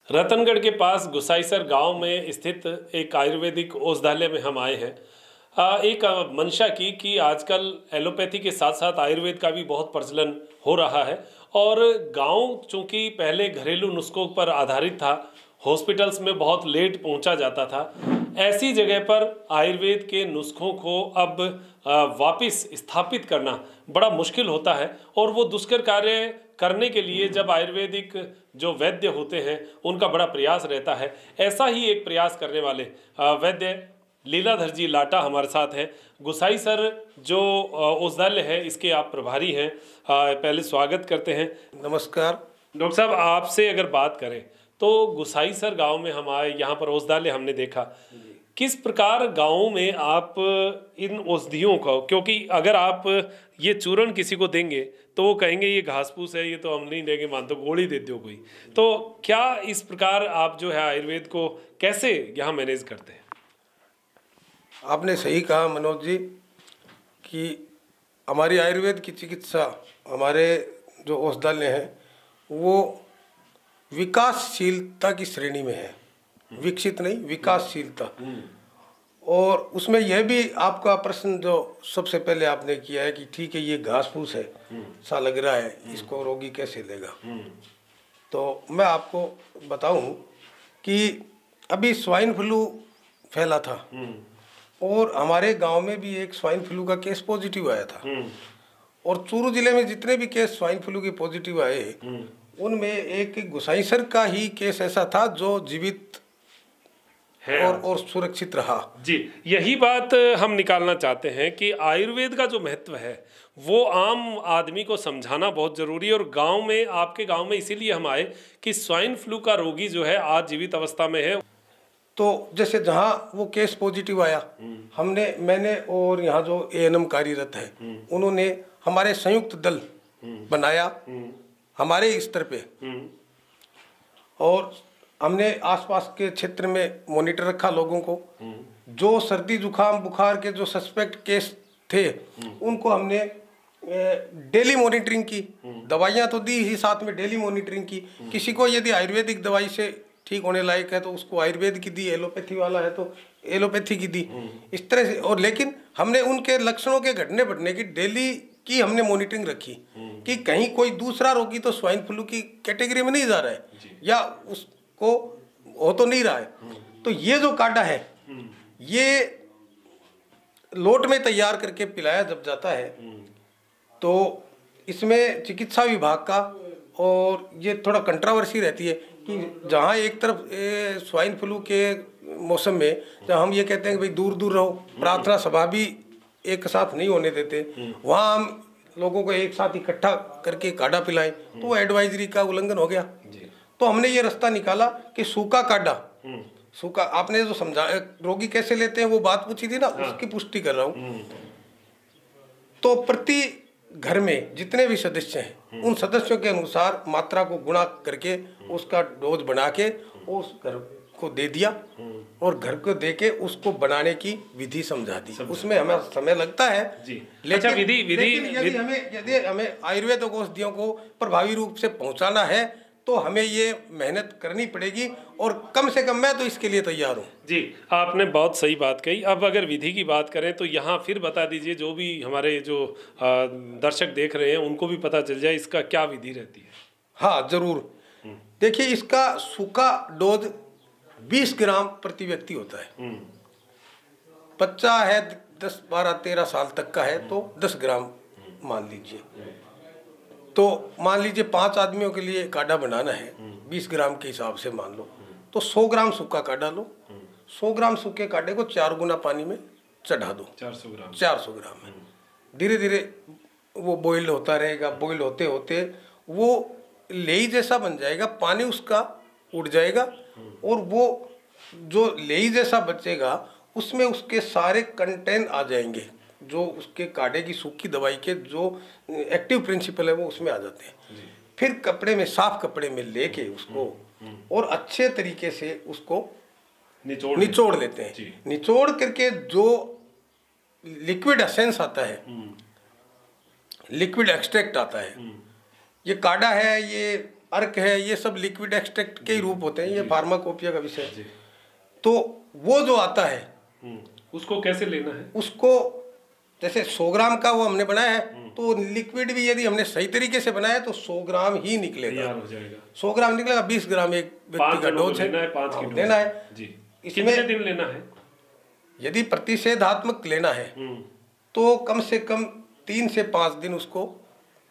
रतनगढ़ के पास गुसाईसर गांव में स्थित एक आयुर्वेदिक औषधालय में हम आए हैं। एक मंशा की कि आजकल एलोपैथी के साथ साथ आयुर्वेद का भी बहुत प्रचलन हो रहा है और गांव चूंकि पहले घरेलू नुस्खों पर आधारित था, हॉस्पिटल्स में बहुत लेट पहुंचा जाता था। ऐसी जगह पर आयुर्वेद के नुस्खों को अब वापस स्थापित करना बड़ा मुश्किल होता है और वो दुष्कर कार्य करने के लिए जब आयुर्वेदिक जो वैद्य होते हैं उनका बड़ा प्रयास रहता है। ऐसा ही एक प्रयास करने वाले वैद्य लीलाधर जी लाटा हमारे साथ हैं। गुसाईसर जो औषधालय है इसके आप प्रभारी हैं। पहले स्वागत करते हैं। नमस्कार डॉक्टर साहब, आपसे अगर बात करें तो गुसाईसर गांव में हम आए, यहाँ पर औषधालय हमने देखा। किस प्रकार गाँव में आप इन औषधियों को, क्योंकि अगर आप ये चूर्ण किसी को देंगे तो वो कहेंगे ये घास फूस है, ये तो हम नहीं देंगे, मान तो गोली दे दो कोई। तो क्या इस प्रकार आप जो है आयुर्वेद को कैसे यहाँ मैनेज करते हैं? आपने सही कहा मनोज जी कि हमारी आयुर्वेद की चिकित्सा, हमारे जो औषधालय हैं वो विकासशीलता की श्रेणी में है। विकसित नहीं, विकासशीलता। और उसमें यह भी आपका प्रश्न जो सबसे पहले आपने किया है कि ठीक है ये घास फूस है सा लग रहा है, इसको रोगी कैसे लेगा। तो मैं आपको बताऊं कि अभी स्वाइन फ्लू फैला था और हमारे गांव में भी एक स्वाइन फ्लू का केस पॉजिटिव आया था। और चूरू जिले में जितने भी केस स्वाइन फ्लू के पॉजिटिव आए उनमें एक गुसाईसर का ही केस ऐसा था जो जीवित और सुरक्षित रहा। जी, यही बात हम निकालना चाहते हैं कि आयुर्वेद का जो महत्व है वो आम आदमी को समझाना बहुत जरूरी है। और गांव में, आपके गांव में इसीलिए हम आए कि स्वाइन फ्लू का रोगी जो है आज जीवित अवस्था में है। तो जैसे जहाँ वो केस पॉजिटिव आया, मैंने और यहाँ जो एएनएम कार्यरत है उन्होंने हमारे संयुक्त दल बनाया हमारे स्तर पे, और हमने आसपास के क्षेत्र में मॉनिटर रखा लोगों को। जो सर्दी जुकाम बुखार के जो सस्पेक्ट केस थे उनको हमने डेली मॉनिटरिंग की। दवाइयाँ तो दी ही, साथ में डेली मॉनिटरिंग की। किसी को यदि आयुर्वेदिक दवाई से ठीक होने लायक है तो उसको आयुर्वेद की दी, एलोपैथी वाला है तो एलोपैथी की दी, इस तरह से। और लेकिन हमने उनके लक्षणों के घटने बढ़ने की डेली की हमने मॉनिटरिंग रखी कि कहीं कोई दूसरा रोगी तो स्वाइन फ्लू की कैटेगरी में नहीं जा रहा है या उसको हो तो नहीं रहा है। तो ये जो काढ़ा है ये लोट में तैयार करके पिलाया जब जाता है तो इसमें चिकित्सा विभाग का, और ये थोड़ा कंट्रोवर्सी रहती है कि जहाँ एक तरफ स्वाइन फ्लू के मौसम में जहाँ हम ये कहते हैं कि भाई दूर दूर रहो, प्रार्थना सभा भी एक साथ नहीं होने देते, वहाँ हम लोगों को एक साथ इकट्ठा करके काढ़ा पिलाएं तो वो एडवाइजरी का उल्लंघन हो गया। तो हमने ये रास्ता निकाला कि सूखा काढ़ा, सूखा, आपने जो समझा रोगी कैसे लेते हैं वो बात पूछी थी ना, उसकी पुष्टि कर रहा हूँ। तो प्रति घर में जितने भी सदस्य हैं उन सदस्यों के अनुसार मात्रा को गुणा करके उसका डोज बना के उस घर को दे दिया और घर को दे के उसको बनाने की विधि समझा दी। उसमें हमें समय लगता है जी। लेकिन यदि हमें आयुर्वेद औषधियों को प्रभावी रूप से पहुंचाना है तो हमें ये मेहनत करनी पड़ेगी, और कम से कम मैं तो इसके लिए तैयार हूँ। जी, आपने बहुत सही बात कही। अब अगर विधि की बात करें तो यहाँ फिर बता दीजिए, जो भी हमारे जो दर्शक देख रहे हैं उनको भी पता चल जाए इसका क्या विधि रहती है। हाँ जरूर। देखिए, इसका सूखा डोज 20 ग्राम प्रति व्यक्ति होता है। बच्चा है 10, 12, 13 साल तक का है तो 10 ग्राम मान लीजिए। तो मान लीजिए 5 आदमियों के लिए काढ़ा बनाना है, 20 ग्राम के हिसाब से मान लो, तो 100 ग्राम सूखा काढ़ा लो। 100 ग्राम सूखे काढ़े को 4 गुना पानी में चढ़ा दो। 400 ग्राम में धीरे धीरे वो बॉइल्ड होता रहेगा। बॉइल्ड होते होते वो लेई जैसा बन जाएगा, पानी उसका उड़ जाएगा और वो जो लेई जैसा बचेगा उसमें उसके सारे कंटेंट आ जाएंगे, जो उसके काढ़े की सूखी दवाई के जो एक्टिव प्रिंसिपल है वो उसमें आ जाते हैं। फिर कपड़े में, साफ कपड़े में लेके उसको और अच्छे तरीके से उसको निचोड़ लेते हैं। निचोड़ करके जो लिक्विड एसेंस आता है, लिक्विड एक्सट्रैक्ट आता है, ये काढ़ा है, ये अर्क है, ये सब लिक्विड एक्सट्रैक्ट के ही रूप होते हैं, ये फार्माकोपिया का विषय है। तो वो जो आता है उसको कैसे लेना है? उसको जैसे 100 ग्राम का वो हमने बनाया है, तो लिक्विड भी यदि हमने सही तरीके से बनाया तो 100 ग्राम ही निकलेगा, हो जाएगा। 100 ग्राम निकलेगा, 20 ग्राम एक व्यक्ति का डोज है, 5 की लेना है जी। इसमें कितने दिन लेना है? यदि प्रतिषेधात्मक लेना है तो कम से कम 3 से 5 दिन उसको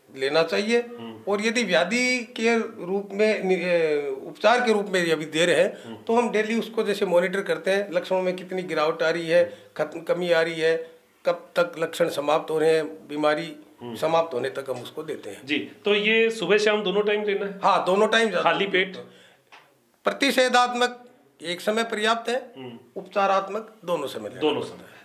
लेना चाहिए। और यदि व्याधि के रूप में उपचार के रूप में यदि दे रहे हैं तो हम डेली उसको जैसे मॉनिटर करते हैं, लक्षणों में कितनी गिरावट आ रही है, कमी आ रही है, कब तक लक्षण समाप्त हो रहे हैं, बीमारी समाप्त होने तक हम उसको देते हैं जी। तो ये सुबह शाम दोनों टाइम लेना है? हाँ, दोनों टाइम, खाली पेट? प्रतिषेधात्मक एक समय पर्याप्त है, उपचारात्मक दोनों समय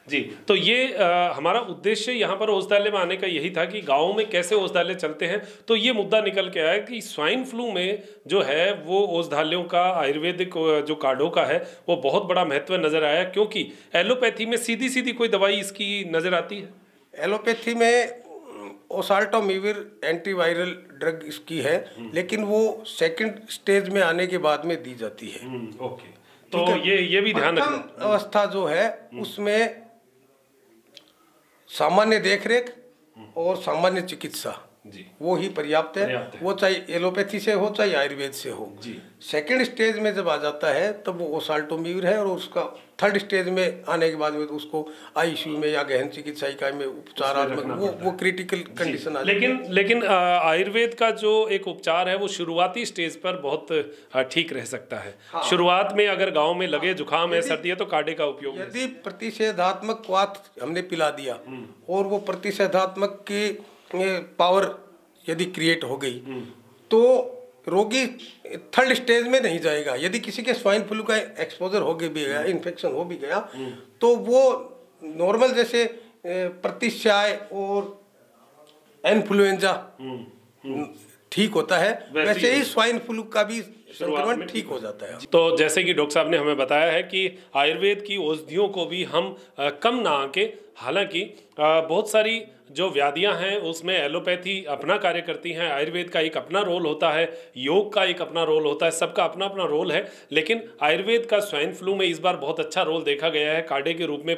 जी। तो ये हमारा उद्देश्य यहाँ पर औषधालय में आने का यही था कि गाँव में कैसे औषधालय चलते हैं। तो ये मुद्दा निकल के आया कि स्वाइन फ्लू में जो है वो औषधालयों का, आयुर्वेदिक जो कार्डों का है वो बहुत बड़ा महत्व नजर आया, क्योंकि एलोपैथी में सीधी सीधी कोई दवाई इसकी नजर आती है। एलोपैथी में ओसाल्टामिविर एंटीवायरल ड्रग इसकी है, लेकिन वो सेकंड स्टेज में आने के बाद में दी जाती है। ओके, तो ये भी ध्यान रखना। अवस्था जो है उसमें सामान्य देखरेख और सामान्य चिकित्सा जी, वो ही पर्याप्त है। वो चाहे एलोपैथी से हो चाहे आयुर्वेद से हो जी। सेकंड स्टेज में जब आ जाता है तब वो ओसाल्टामिविर है, और उसका थर्ड स्टेज में आने के बाद में तो उसको आईसीयू में या गहन चिकित्सा इकाई में उपचारात्मक वो क्रिटिकल कंडीशन आ जाती है। लेकिन आयुर्वेद का जो एक उपचार है वो शुरुआती स्टेज पर बहुत ठीक रह सकता है। हाँ। शुरुआत में अगर गाँव में लगे जुकाम है, सर्दी है, तो काढ़े का उपयोग, यदि प्रतिषेधात्मक क्वाथ हमने पिला दिया और वो प्रतिषेधात्मक की पावर यदि क्रिएट हो गई तो रोगी थर्ड स्टेज में नहीं जाएगा। यदि किसी के स्वाइन फ्लू का एक्सपोजर हो भी गया, इन्फेक्शन हो भी गया, तो वो नॉर्मल जैसे प्रतिशाय और इन्फ्लुएंजा ठीक होता है, वैसे ही स्वाइन फ्लू का भी संक्रमण ठीक हो जाता है। तो जैसे कि डॉक्टर साहब ने हमें बताया है कि आयुर्वेद की औषधियों को भी हम कम ना आके, हालांकि बहुत सारी जो व्याधियां हैं उसमें एलोपैथी अपना कार्य करती हैं, आयुर्वेद का एक अपना रोल होता है, योग का एक अपना रोल होता है, सबका अपना अपना रोल है। लेकिन आयुर्वेद का स्वाइन फ्लू में इस बार बहुत अच्छा रोल देखा गया है। काढ़े के रूप में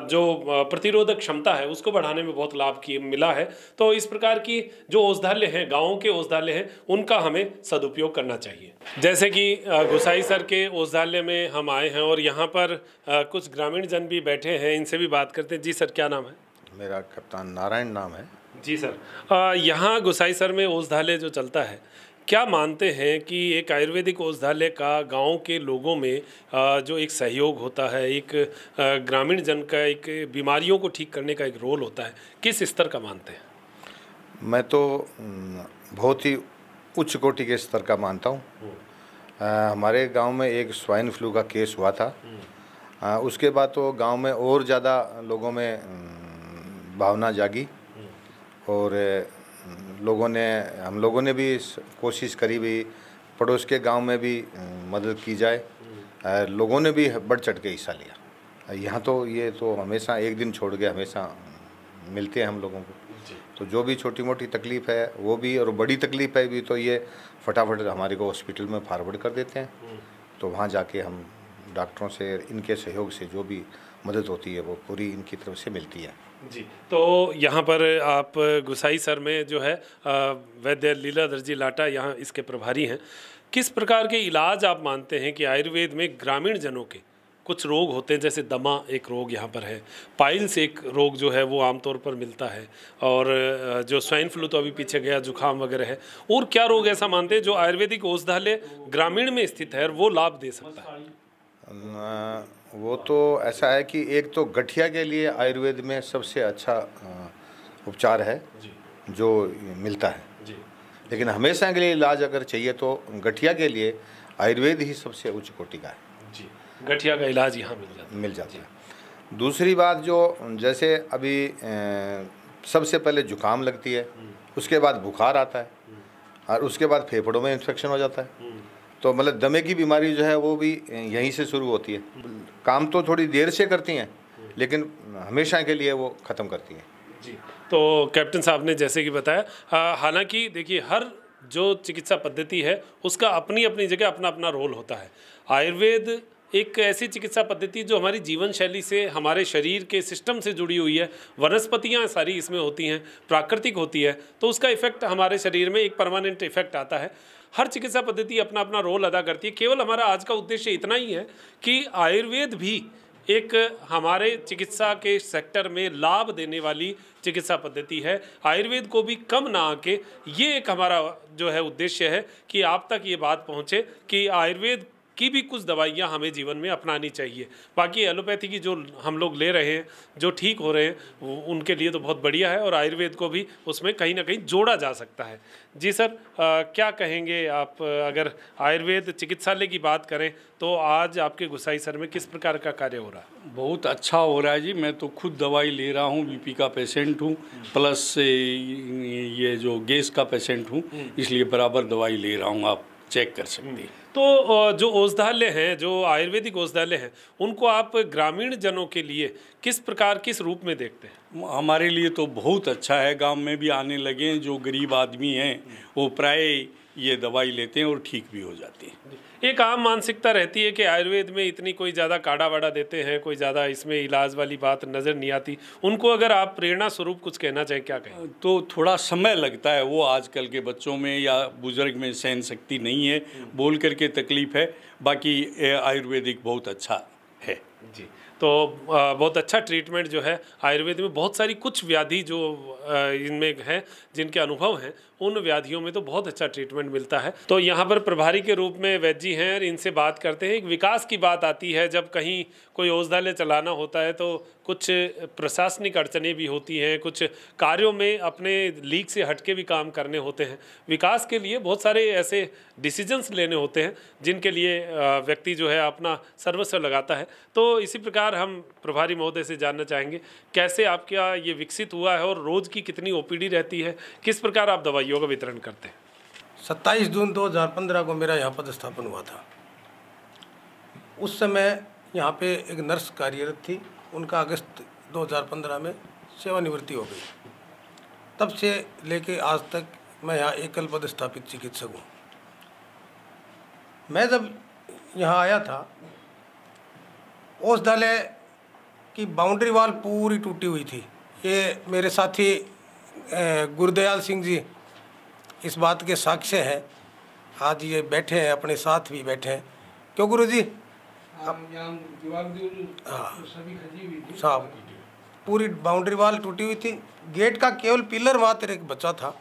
जो प्रतिरोधक क्षमता है उसको बढ़ाने में बहुत लाभ मिला है। तो इस प्रकार की जो औषधालय हैं, गाँवों के औषधालय हैं, उनका हमें सदुपयोग करना चाहिए। जैसे कि गुसाईसर के औषधालय में हम आए हैं और यहाँ पर कुछ ग्रामीण जन भी बैठे हैं, इनसे भी बात करते हैं। जी सर, क्या नाम है? मेरा कप्तान नारायण नाम है। जी सर, यहाँ गुसाईसर में औषधालय जो चलता है, क्या मानते हैं कि एक आयुर्वेदिक औषधालय का गांव के लोगों में जो एक सहयोग होता है, एक ग्रामीण जन का एक बीमारियों को ठीक करने का एक रोल होता है, किस स्तर का मानते हैं? मैं तो बहुत ही उच्च कोटि के स्तर का मानता हूँ। हमारे गांव में एक स्वाइन फ्लू का केस हुआ था। उसके बाद तो गांव में और ज़्यादा लोगों में भावना जागी और हम लोगों ने भी कोशिश करी भी पड़ोस के गांव में भी मदद की जाए। लोगों ने भी बढ़ चढ़ के हिस्सा लिया। यहाँ तो ये तो हमेशा एक दिन छोड़ के हमेशा मिलते हैं हम लोगों को। तो जो भी छोटी मोटी तकलीफ़ है वो भी, और बड़ी तकलीफ़ है भी, तो ये फटाफट हमारे को हॉस्पिटल में फॉरवर्ड कर देते हैं। तो वहाँ जाके हम डॉक्टरों से, इनके सहयोग से जो भी मदद होती है वो पूरी इनकी तरफ से मिलती है। जी। तो यहाँ पर आप गुसाईसर में जो है वैद्य लीलाधर जी लाटा यहाँ इसके प्रभारी हैं। किस प्रकार के इलाज आप मानते हैं कि आयुर्वेद में ग्रामीण जनों के कुछ रोग होते हैं, जैसे दमा एक रोग यहाँ पर है, पाइल्स एक रोग जो है वो आमतौर पर मिलता है, और जो स्वाइन फ्लू तो अभी पीछे गया, जुकाम वगैरह है, और क्या रोग ऐसा मानते हैं जो आयुर्वेदिक औषधालय ग्रामीण में स्थित है और वो लाभ दे सकता है? वो तो ऐसा है कि एक तो गठिया के लिए आयुर्वेद में सबसे अच्छा उपचार है जो मिलता है। लेकिन हमेशा के लिए इलाज अगर चाहिए तो गठिया के लिए आयुर्वेद ही सबसे उच्च कोटि का है। जी, गठिया का इलाज यहाँ मिल जाता है। दूसरी बात, जो जैसे अभी सबसे पहले जुकाम लगती है, उसके बाद बुखार आता है, और उसके बाद फेफड़ों में इन्फेक्शन हो जाता है। तो मतलब दमे की बीमारी जो है वो भी यहीं से शुरू होती है। काम तो थोड़ी देर से करती हैं लेकिन हमेशा के लिए वो ख़त्म करती हैं। जी। तो कैप्टन साहब ने जैसे कि बताया, हालांकि देखिए हर जो चिकित्सा पद्धति है उसका अपनी अपनी जगह अपना अपना रोल होता है। आयुर्वेद एक ऐसी चिकित्सा पद्धति जो हमारी जीवन शैली से, हमारे शरीर के सिस्टम से जुड़ी हुई है। वनस्पतियाँ सारी इसमें होती हैं, प्राकृतिक होती है, तो उसका इफेक्ट हमारे शरीर में एक परमानेंट इफेक्ट आता है। हर चिकित्सा पद्धति अपना अपना रोल अदा करती है। केवल हमारा आज का उद्देश्य इतना ही है कि आयुर्वेद भी एक हमारे चिकित्सा के सेक्टर में लाभ देने वाली चिकित्सा पद्धति है। आयुर्वेद को भी कम ना आके ये एक हमारा जो है उद्देश्य है कि आप तक ये बात पहुँचे कि आयुर्वेद की भी कुछ दवाइयाँ हमें जीवन में अपनानी चाहिए। बाकी एलोपैथी की जो हम लोग ले रहे हैं, जो ठीक हो रहे हैं, उनके लिए तो बहुत बढ़िया है और आयुर्वेद को भी उसमें कहीं ना कहीं जोड़ा जा सकता है। जी सर, क्या कहेंगे आप? अगर आयुर्वेद चिकित्सालय की बात करें तो आज आपके गुसाईसर में किस प्रकार का कार्य हो रहा है? बहुत अच्छा हो रहा है जी। मैं तो खुद दवाई ले रहा हूँ, बीपी का पेशेंट हूँ, प्लस ये जो गैस का पेशेंट हूँ, इसलिए बराबर दवाई ले रहा हूँ, आप चेक कर सकते हैं। तो जो औषधालय हैं, जो आयुर्वेदिक औषधालय हैं, उनको आप ग्रामीण जनों के लिए किस प्रकार, किस रूप में देखते हैं? हमारे लिए तो बहुत अच्छा है। गांव में भी आने लगे हैं जो गरीब आदमी हैं, वो प्राय ये दवाई लेते हैं और ठीक भी हो जाती है। एक आम मानसिकता रहती है कि आयुर्वेद में इतनी कोई ज़्यादा काढ़ा वाड़ा देते हैं, कोई ज़्यादा इसमें इलाज वाली बात नज़र नहीं आती। उनको अगर आप प्रेरणा स्वरूप कुछ कहना चाहें, क्या कहें? तो थोड़ा समय लगता है, वो आजकल के बच्चों में या बुजुर्ग में सहन शक्ति नहीं है, बोल करके तकलीफ है। बाकी आयुर्वेदिक बहुत अच्छा है जी। तो बहुत अच्छा ट्रीटमेंट जो है आयुर्वेद में, बहुत सारी कुछ व्याधि जो इनमें है, जिनके अनुभव हैं, उन व्याधियों में तो बहुत अच्छा ट्रीटमेंट मिलता है। तो यहाँ पर प्रभारी के रूप में वैद्य जी हैं, इनसे बात करते हैं। एक विकास की बात आती है, जब कहीं कोई औषधालय चलाना होता है तो कुछ प्रशासनिक अड़चनें भी होती हैं, कुछ कार्यों में अपने लीक से हटके भी काम करने होते हैं। विकास के लिए बहुत सारे ऐसे डिसीजंस लेने होते हैं जिनके लिए व्यक्ति जो है अपना सर्वस्व लगाता है। तो इसी प्रकार हम प्रभारी महोदय से जानना चाहेंगे, कैसे आपका ये विकसित हुआ है और रोज़ की कितनी ओपीडी रहती है, किस प्रकार आप दवाइयों का वितरण करते हैं? 27 जून 2015 को मेरा यहाँ पदस्थापन हुआ था। उस समय यहाँ पे एक नर्स कार्यरत थी, उनका अगस्त 2015 में सेवानिवृत्ति हो गई। तब से लेके आज तक मैं यहाँ एकल पदस्थापित चिकित्सक हूँ। मैं जब यहाँ आया था, औषधालय की बाउंड्री वॉल पूरी टूटी हुई थी। ये मेरे साथी गुरदयाल सिंह जी इस बात के साक्ष्य हैं। आज ये बैठे हैं, अपने साथ भी बैठे हैं। क्यों गुरु जी? साहब, पूरी बाउंड्री वॉल टूटी हुई थी। गेट का केवल पिलर मात्र एक बचा था,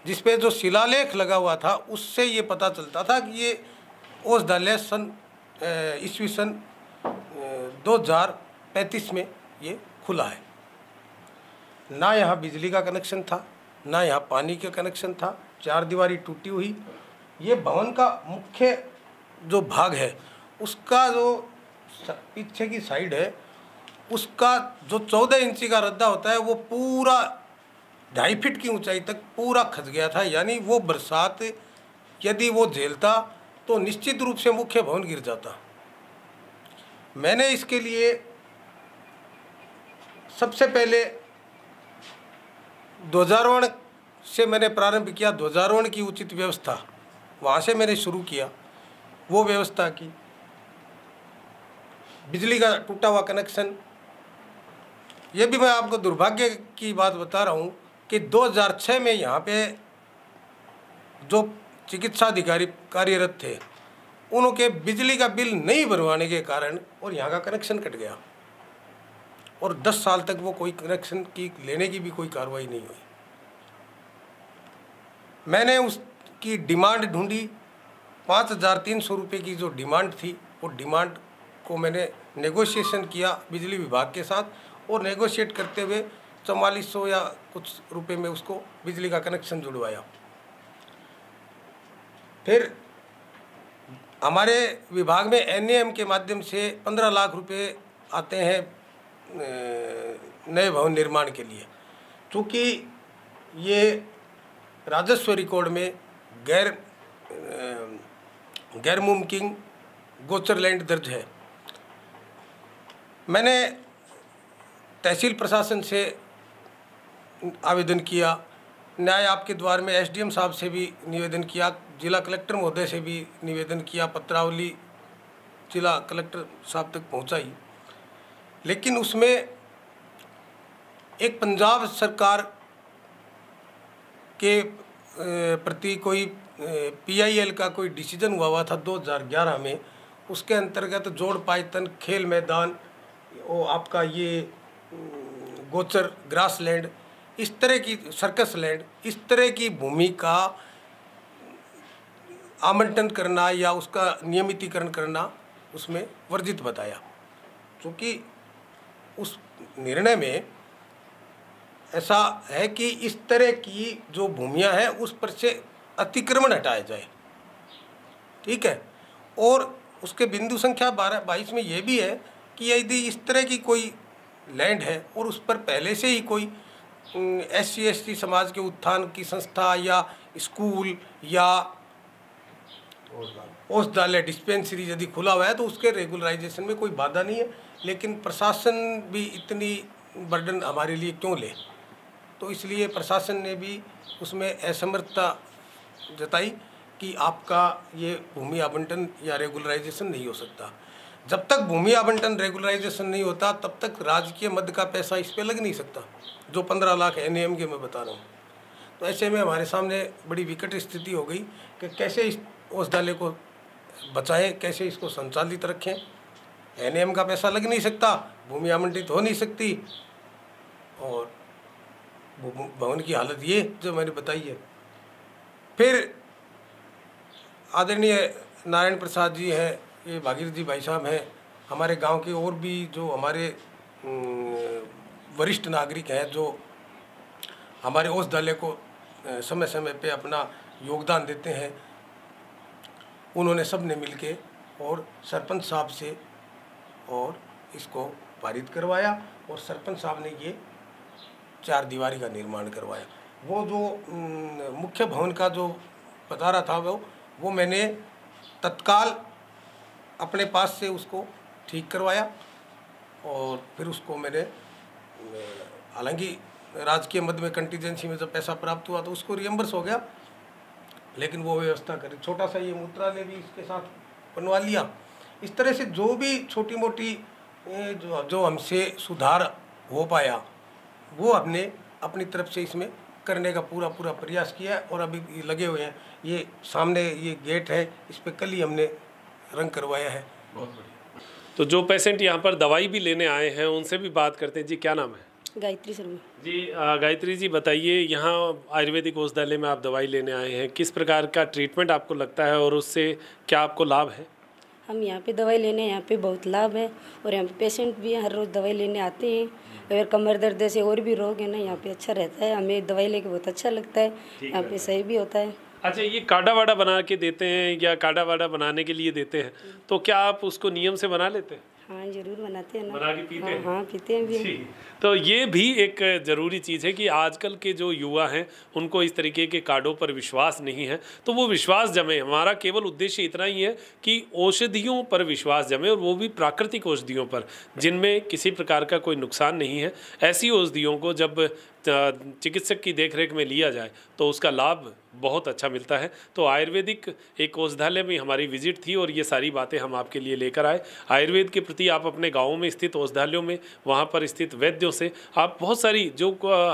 जिसपे जो शिलालेख लगा हुआ था उससे ये पता चलता था कि ये औषधालय ईस्वी सन 2035 में ये खुला है। ना यहाँ बिजली का कनेक्शन था, ना यहाँ पानी का कनेक्शन था। चार दीवारी टूटी हुई। ये भवन का मुख्य जो भाग है, उसका जो पीछे की साइड है, उसका जो 14 इंची का रद्दा होता है, वो पूरा 2.5 फीट की ऊंचाई तक पूरा खच गया था। यानी वो बरसात यदि वो झेलता तो निश्चित रूप से मुख्य भवन गिर जाता। मैंने इसके लिए सबसे पहले ध्वजारोहण से मैंने प्रारंभ किया। ध्वजारोहण की उचित व्यवस्था वहाँ से मैंने शुरू किया, वो व्यवस्था की। बिजली का टूटा हुआ कनेक्शन, ये भी मैं आपको दुर्भाग्य की बात बता रहा हूँ कि 2006 में यहाँ पे जो चिकित्सा अधिकारी कार्यरत थे, उनके बिजली का बिल नहीं भरवाने के कारण और यहाँ का कनेक्शन कट गया और 10 साल तक वो कोई कनेक्शन की लेने की भी कोई कार्रवाई नहीं हुई। मैंने उसकी डिमांड ढूंढी। 5,300 रुपये की जो डिमांड थी, वो डिमांड को मैंने नेगोशिएशन किया बिजली विभाग के साथ और नेगोशिएट करते हुए 4400 या कुछ रुपए में उसको बिजली का कनेक्शन जुड़वाया। फिर हमारे विभाग में एनएएम के माध्यम से 15 लाख रुपए आते हैं नए भवन निर्माण के लिए। चूँकि ये राजस्व रिकॉर्ड में गैर मुमकिन गोचर लैंड दर्ज है। मैंने तहसील प्रशासन से आवेदन किया, न्याय आपके द्वार में एसडीएम साहब से भी निवेदन किया, जिला कलेक्टर महोदय से भी निवेदन किया, पत्रावली जिला कलेक्टर साहब तक पहुंचाई, लेकिन उसमें एक पंजाब सरकार के प्रति कोई पीआईएल का कोई डिसीजन हुआ था 2011 में। उसके अंतर्गत जोड़ पायतन, खेल मैदान, वो आपका ये गोचर ग्रासलैंड, इस तरह की सर्कस लैंड, इस तरह की भूमि का आवंटन करना या उसका नियमितीकरण करना उसमें वर्जित बताया। क्योंकि उस निर्णय में ऐसा है कि इस तरह की जो भूमियां हैं उस पर से अतिक्रमण हटाया जाए, ठीक है। और उसके बिंदु संख्या 22 में ये भी है कि यदि इस तरह की कोई लैंड है और उस पर पहले से ही कोई SC ST समाज के उत्थान की संस्था या स्कूल या औषधालय डिस्पेंसरी यदि खुला हुआ है तो उसके रेगुलराइजेशन में कोई बाधा नहीं है। लेकिन प्रशासन भी इतनी बर्डन हमारे लिए क्यों ले, तो इसलिए प्रशासन ने भी उसमें असमर्थता जताई कि आपका ये भूमि आवंटन या रेगुलराइजेशन नहीं हो सकता। जब तक भूमि आवंटन रेगुलराइजेशन नहीं होता तब तक राजकीय मद का पैसा इस पे लग नहीं सकता, जो 15 लाख NAM के मैं बता रहा हूँ। तो ऐसे में हमारे सामने बड़ी विकट स्थिति हो गई कि कैसे इस औषधालय को बचाएं, कैसे इसको संचालित रखें। NAM का पैसा लग नहीं सकता, भूमि आवंटित हो नहीं सकती, और भवन की हालत ये जो मैंने बताई है। फिर आदरणीय नारायण प्रसाद जी हैं, ये भागीरथ जी भाई साहब हैं, हमारे गांव के और भी जो हमारे वरिष्ठ नागरिक हैं जो हमारे औषधालय को समय समय पे अपना योगदान देते हैं, उन्होंने सब ने मिलके और सरपंच साहब से और इसको पारित करवाया और सरपंच साहब ने ये 4 दीवारी का निर्माण करवाया। वो जो मुख्य भवन का जो बता रहा था वो मैंने तत्काल अपने पास से उसको ठीक करवाया और फिर उसको मैंने, हालांकि राजकीय मद में कंटीजेंसी में जब पैसा प्राप्त हुआ तो उसको रियम्बर्स हो गया, लेकिन वो व्यवस्था करी। छोटा सा ये मूत्रालय भी इसके साथ बनवा लिया। इस तरह से जो भी छोटी मोटी जो हमसे सुधार हो पाया वो हमने अपनी तरफ से इसमें करने का पूरा प्रयास किया और अभी लगे हुए हैं। ये सामने ये गेट है, इस पर कल ही हमने रंग करवाया है। बहुत बढ़िया। तो जो पेशेंट यहाँ पर दवाई भी लेने आए हैं उनसे भी बात करते हैं। जी क्या नाम है? गायत्री शर्मा जी। गायत्री जी बताइए, यहाँ आयुर्वेदिक औषधालय में आप दवाई लेने आए हैं, किस प्रकार का ट्रीटमेंट आपको लगता है और उससे क्या आपको लाभ है? हम यहाँ पे दवाई लेने, यहाँ पे बहुत लाभ है और यहाँ पे पेशेंट भी हर रोज़ दवाई लेने आते हैं। अगर कमर दर्द से और भी रोग है ना, यहाँ पे अच्छा रहता है, हमें दवाई लेके बहुत अच्छा लगता है, यहाँ पे सही भी होता है। अच्छा, ये काढ़ा वाड़ा बना के देते हैं या काढ़ा वाड़ा बनाने के लिए देते हैं, तो क्या आप उसको नियम से बना लेते हैं? हाँ जरूर बनाते हैं ना, बना के पीते हैं? हाँ पीते हैं भी। तो ये भी एक ज़रूरी चीज़ है कि आजकल के जो युवा हैं उनको इस तरीके के कार्डों पर विश्वास नहीं है, तो वो विश्वास जमे। हमारा केवल उद्देश्य इतना ही है कि औषधियों पर विश्वास जमे, और वो भी प्राकृतिक औषधियों पर जिनमें किसी प्रकार का कोई नुकसान नहीं है। ऐसी औषधियों को जब चिकित्सक की देखरेख में लिया जाए तो उसका लाभ बहुत अच्छा मिलता है। तो आयुर्वेदिक एक औषधालय में हमारी विजिट थी और ये सारी बातें हम आपके लिए लेकर आए। आयुर्वेद के प्रति आप अपने गाँव में स्थित औषधालयों में, वहाँ पर स्थित वैद्यों से आप बहुत सारी जो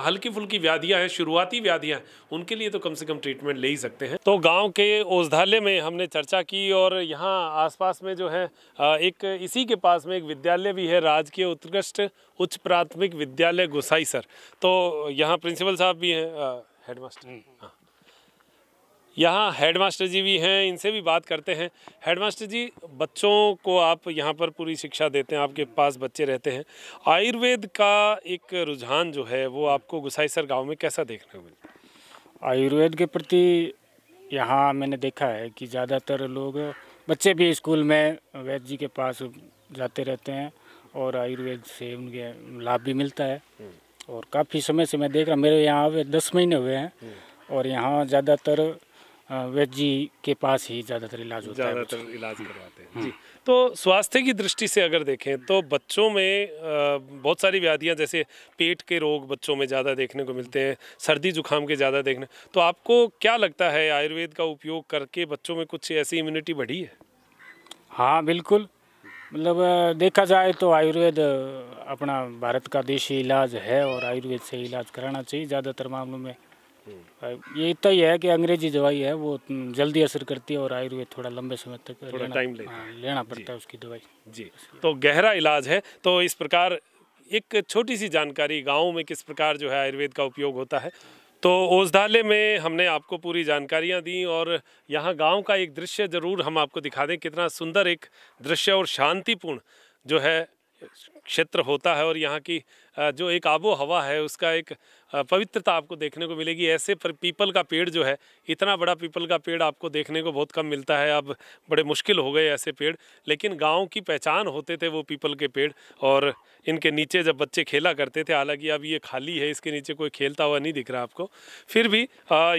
हल्की फुल्की व्याधियाँ हैं, शुरुआती व्याधियाँ हैं, उनके लिए तो कम से कम ट्रीटमेंट ले ही सकते हैं। तो गाँव के औषधालय में हमने चर्चा की और यहाँ आसपास में जो है एक इसी के पास में एक विद्यालय भी है, राजकीय उत्कृष्ट उच्च प्राथमिक विद्यालय गोसाईसर। तो यहाँ प्रिंसिपल साहब भी हैं, हेडमास्टर, हाँ यहाँ हेडमास्टर जी भी हैं, इनसे भी बात करते हैं। हेडमास्टर जी, बच्चों को आप यहाँ पर पूरी शिक्षा देते हैं, आपके पास बच्चे रहते हैं, आयुर्वेद का एक रुझान जो है वो आपको गोसाईसर गांव में कैसा देखने को मिला? आयुर्वेद के प्रति यहाँ मैंने देखा है कि ज़्यादातर लोग, बच्चे भी स्कूल में वैद्य जी के पास जाते रहते हैं और आयुर्वेद से उनके लाभ भी मिलता है। और काफ़ी समय से मैं देख रहा, मेरे यहाँ 10 महीने हुए हैं और यहाँ ज़्यादातर वैद्य जी के पास ही ज़्यादातर इलाज होता है। ज़्यादातर इलाज करवाते हैं जी। तो स्वास्थ्य की दृष्टि से अगर देखें तो बच्चों में बहुत सारी व्याधियां जैसे पेट के रोग बच्चों में ज़्यादा देखने को मिलते हैं, सर्दी जुकाम के ज़्यादा देखने, तो आपको क्या लगता है आयुर्वेद का उपयोग करके बच्चों में कुछ ऐसी इम्यूनिटी बढ़ी है? हाँ बिल्कुल, मतलब देखा जाए तो आयुर्वेद अपना भारत का देशी इलाज है और आयुर्वेद से इलाज कराना चाहिए ज़्यादातर मामलों में। ये इतना ही है कि अंग्रेजी दवाई है वो जल्दी असर करती है और आयुर्वेद थोड़ा लंबे समय तक टाइम लेना पड़ता है उसकी दवाई जी। तो गहरा इलाज है। तो इस प्रकार एक छोटी सी जानकारी गाँव में किस प्रकार जो है आयुर्वेद का उपयोग होता है, तो ओसधाले में हमने आपको पूरी जानकारियां दी और यहाँ गांव का एक दृश्य ज़रूर हम आपको दिखा दें, कितना सुंदर एक दृश्य और शांतिपूर्ण जो है क्षेत्र होता है और यहाँ की जो एक आबो हवा है उसका एक पवित्रता आपको देखने को मिलेगी। ऐसे पर पीपल का पेड़ जो है, इतना बड़ा पीपल का पेड़ आपको देखने को बहुत कम मिलता है, अब बड़े मुश्किल हो गए ऐसे पेड़, लेकिन गांव की पहचान होते थे वो पीपल के पेड़। और इनके नीचे जब बच्चे खेला करते थे, हालांकि अब ये खाली है, इसके नीचे कोई खेलता हुआ नहीं दिख रहा आपको, फिर भी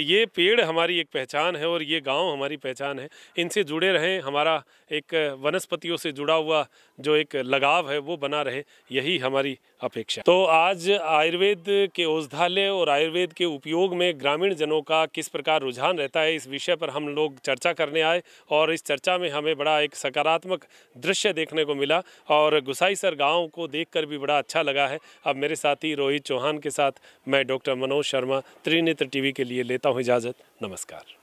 ये पेड़ हमारी एक पहचान है और ये गाँव हमारी पहचान है। इनसे जुड़े रहें, हमारा एक वनस्पतियों से जुड़ा हुआ जो एक लगाव है वो बना रहे, यही हमारी अपेक्षा। तो आज आयुर्वेद के औषधालय और आयुर्वेद के उपयोग में ग्रामीण जनों का किस प्रकार रुझान रहता है, इस विषय पर हम लोग चर्चा करने आए और इस चर्चा में हमें बड़ा एक सकारात्मक दृश्य देखने को मिला और गुसाईसर गांव को देखकर भी बड़ा अच्छा लगा है। अब मेरे साथी रोहित चौहान के साथ मैं डॉक्टर मनोज शर्मा त्रिनेत्र टीवी के लिए लेता हूं इजाज़त। नमस्कार।